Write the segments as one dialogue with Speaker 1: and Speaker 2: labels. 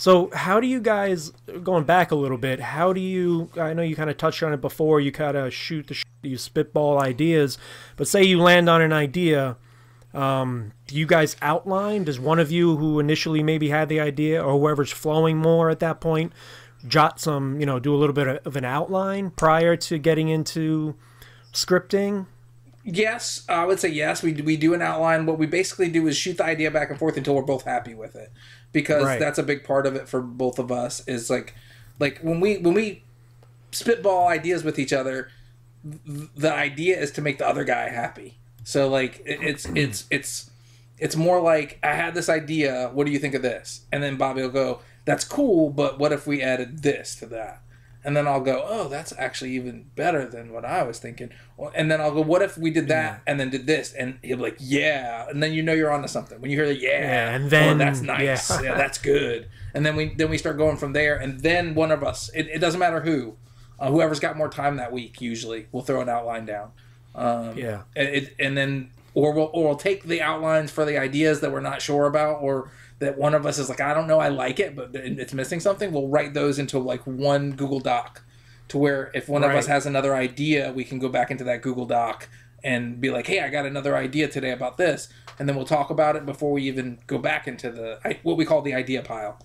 Speaker 1: So how do you guys, going back a little bit, how do you, I know you kind of touched on it before, you kind of you spitball ideas, but say you land on an idea, do you guys outline? Does one of you who initially maybe had the idea, or whoever's flowing more at that point, jot some, do a little bit of an outline prior to getting into scripting?
Speaker 2: Yes, I would say yes. We do an outline. What we basically do is shoot the idea back and forth until we're both happy with it, because that's a big part of it for both of us. Is like when we spitball ideas with each other, the idea is to make the other guy happy. So like it's more like, I had this idea. What do you think of this? And then Bobby will go, "That's cool, but what if we added this to that?" And then I'll go, "Oh, that's actually even better than what I was thinking." And then I'll go, "What if we did that and then did this?" And he'll be like, "Yeah." And then you know you're onto something. When you hear the
Speaker 1: and then
Speaker 2: that's nice. Yeah, that's good. And then we start going from there. And then one of us, it doesn't matter who, whoever's got more time that week, usually we'll throw an outline down. And then we'll take the outlines for the ideas that we're not sure about, or that one of us is like, "I don't know, I like it, but it's missing something." We'll write those into like one Google Doc, to where if one of us has another idea, we can go back into that Google Doc and be like, "Hey, I got another idea today about this," and then we'll talk about it before we even go back into what we call the idea pile.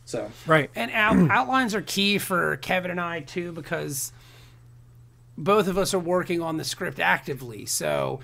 Speaker 2: So
Speaker 3: and outlines are key for Kevin and I too, because both of us are working on the script actively. So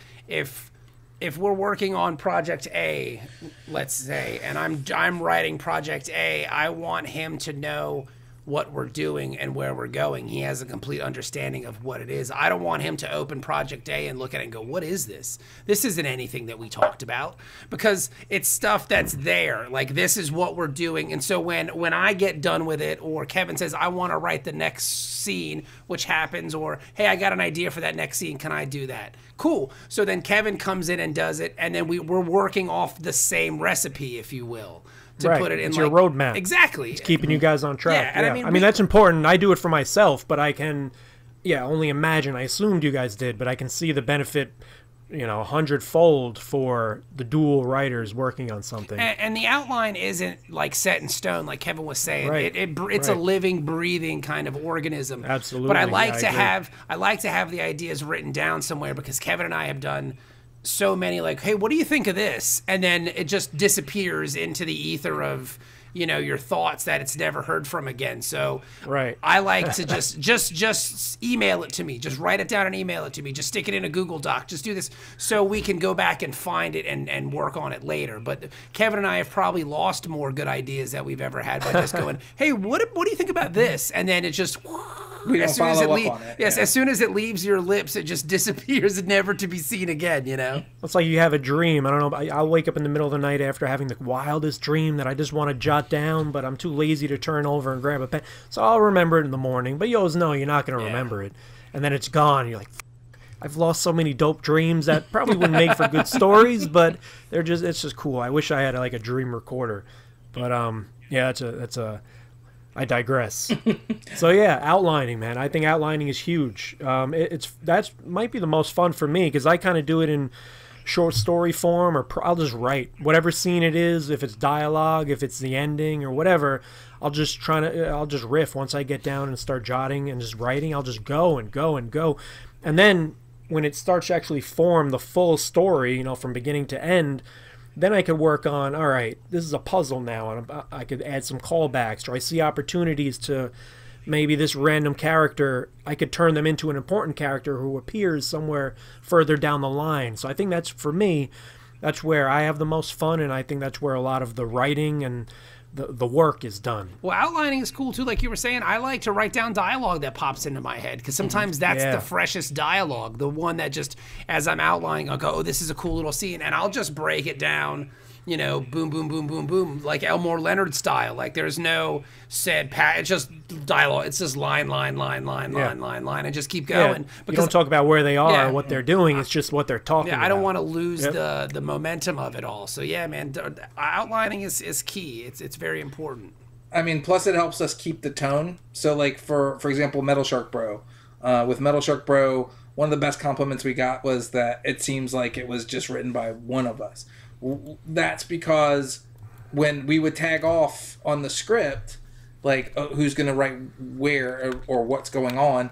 Speaker 3: if we're working on project A, let's say, and I'm writing project A, I want him to know what we're doing and where we're going. He has a complete understanding of what it is. I don't want him to open project A and look at it and go, "What is this? This isn't anything that we talked about," because it's stuff that's there. Like, this is what we're doing. And so when I get done with it, or Kevin says, "I want to write the next scene," which happens, or, "Hey, I got an idea for that next scene. Can I do that?" Cool. So then Kevin comes in and does it, and then we're working off the same recipe, if you will, to put it in,
Speaker 1: it's
Speaker 3: like,
Speaker 1: your roadmap.
Speaker 3: Exactly.
Speaker 1: It's keeping you guys on track.
Speaker 3: Yeah, and
Speaker 1: I mean that's important. I do it for myself, but I can, only imagine. I assumed you guys did, but I can see the benefit, 100-fold for the dual writers working on something.
Speaker 3: And the outline isn't like set in stone, like Kevin was saying.
Speaker 1: Right.
Speaker 3: It's a living, breathing kind of organism.
Speaker 1: Absolutely.
Speaker 3: But I like to have the ideas written down somewhere, because Kevin and I have done so many, like, "Hey, what do you think of this?" And then it just disappears into the ether of, your thoughts that it's never heard from again. So I like to just email it to me. Just write it down and email it to me. Just stick it in a Google Doc. Just do this so we can go back and find it and work on it later. But Kevin and I have probably lost more good ideas that we've ever had by just going, "Hey, what do you think about this?" And then it just... As soon as it leaves your lips, it just disappears, never to be seen again,
Speaker 1: It's like you have a dream. I don't know. I'll wake up in the middle of the night after having the wildest dream that I just want to jot down, but I'm too lazy to turn over and grab a pen. So I'll remember it in the morning, but you always know you're not going to remember it. And then it's gone. You're like, I've lost so many dope dreams that probably wouldn't make for good stories, but it's just cool. I wish I had like a dream recorder. But I digress. So outlining, man. I think outlining is huge. That's might be the most fun for me, because I kind of do it in short story form, or I'll just write whatever scene it is. If it's dialogue, if it's the ending or whatever, I'll just riff. Once I get down and start jotting and just writing, I'll just go and go and go. And then when it starts to actually form the full story, from beginning to end, then I could work on, all right, this is a puzzle now, and I could add some callbacks, or I see opportunities to maybe this random character, I could turn them into an important character who appears somewhere further down the line. So I think that's, for me, that's where I have the most fun, and I think that's where a lot of the writing and the work is done.
Speaker 3: Well, outlining is cool too. Like you were saying, I like to write down dialogue that pops into my head, because sometimes that's the freshest dialogue, the one that just, as I'm outlining, I'll go, "Oh, this is a cool little scene," and I'll just break it down, boom, boom, boom, boom, boom, like Elmore Leonard style. Like, there's no said it's just dialogue. It's just line, and just keep going.
Speaker 1: Because you don't talk about where they are or what they're doing. It's just what they're talking about.
Speaker 3: I don't want to lose the momentum of it all. So man, outlining is key. It's very important.
Speaker 2: I mean, plus it helps us keep the tone. So, like, for example, Metal Shark Bro. With Metal Shark Bro, one of the best compliments we got was that it seems like it was just written by one of us. That's because when we would tag off on the script, like who's going to write where or what's going on,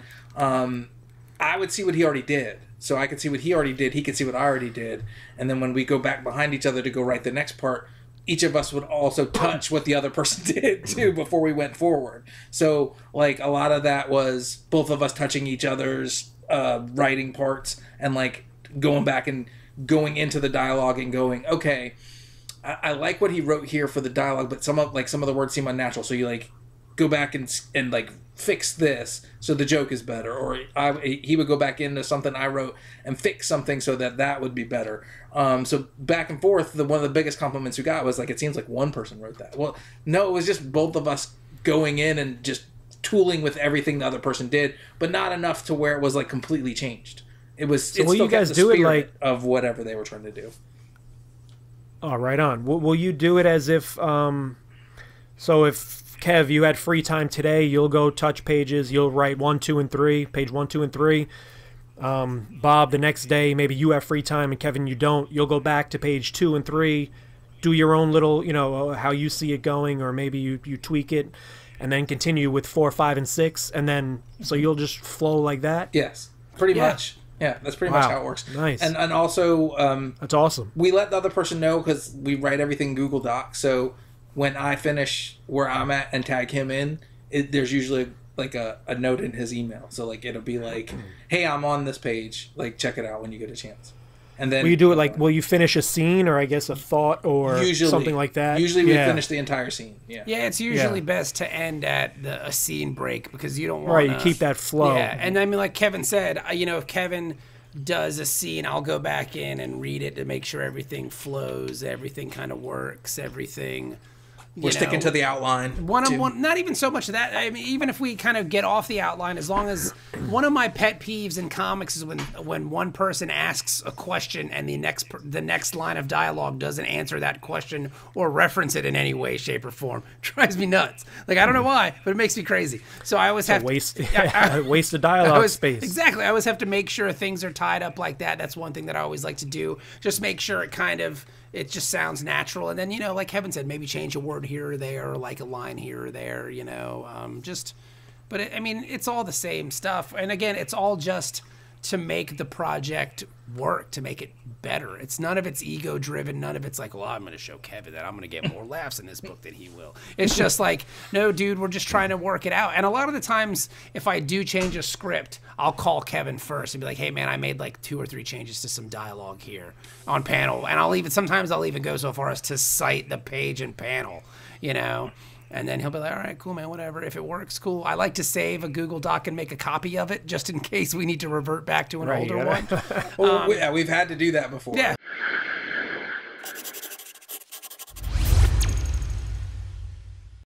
Speaker 2: I would see what he already did. So I could see what he already did. He could see what I already did. And then when we go back behind each other to go write the next part, each of us would also touch what the other person did too before we went forward. So like a lot of that was both of us touching each other's writing parts and like going back and going into the dialogue and going, okay, I like what he wrote here for the dialogue, but some of the words seem unnatural. So you like go back and like fix this so the joke is better, or he would go back into something I wrote and fix something so that would be better. So back and forth. One of the biggest compliments we got was like, it seems like one person wrote that. Well, no, it was just both of us going in and just tooling with everything the other person did, but not enough to where it was like completely changed. It was. So will you guys do it like of whatever they were trying to do?
Speaker 1: Oh, right on. Will you do it as if, so if, Kev, you had free time today, you'll go touch pages, you'll write 1, 2, and 3, page 1, 2, and 3. Bob, the next day, maybe you have free time, and Kevin, you don't. You'll go back to page 2 and 3, do your own little, how you see it going, or maybe you tweak it, and then continue with 4, 5, and 6, and then, so you'll just flow like that?
Speaker 2: Yes, pretty much. Yeah, that's pretty much how it works.
Speaker 1: Nice.
Speaker 2: And also...
Speaker 1: that's awesome.
Speaker 2: We let the other person know because we write everything Google Docs. So when I finish where I'm at and tag him in, there's usually like a note in his email. So like it'll be like, hey, I'm on this page. Like check it out when you get a chance. And then... Will you
Speaker 1: do it like, will you finish a scene or I guess a thought or something like that?
Speaker 2: Usually we finish the entire scene. Yeah.
Speaker 3: Yeah, it's usually best to end at a scene break because you don't want
Speaker 1: Right, you keep that flow.
Speaker 3: Yeah, and I mean like Kevin said, if Kevin does a scene, I'll go back in and read it to make sure everything flows, everything kind of works, everything...
Speaker 2: We're sticking to the outline.
Speaker 3: One, not even so much of that. I mean, even if we kind of get off the outline, as long as one of my pet peeves in comics is when one person asks a question and the next line of dialogue doesn't answer that question or reference it in any way, shape, or form. It drives me nuts. Like I don't know why, but it makes me crazy. So I always have
Speaker 1: waste of dialogue space.
Speaker 3: Exactly. I always have to make sure things are tied up like that. That's one thing that I always like to do. Just make sure it just sounds natural. And then, like Kevin said, maybe change a word here or there, or like a line here or there, but it's all the same stuff. And again, it's all just to make the project work, to make it better. None of it's ego driven. None of it's like, well, I'm going to show Kevin that I'm going to get more laughs in this book than he will. It's just like, no, dude, we're just trying to work it out. And a lot of the times, if I do change a script, I'll call Kevin first and be like, hey man, I made like 2 or 3 changes to some dialogue here on panel. And sometimes I'll even go so far as to cite the page and panel, And then he'll be like, all right, cool, man, whatever. If it works, cool. I like to save a Google Doc and make a copy of it just in case we need to revert back to an older one.
Speaker 2: Well, we've had to do that before.
Speaker 3: Yeah.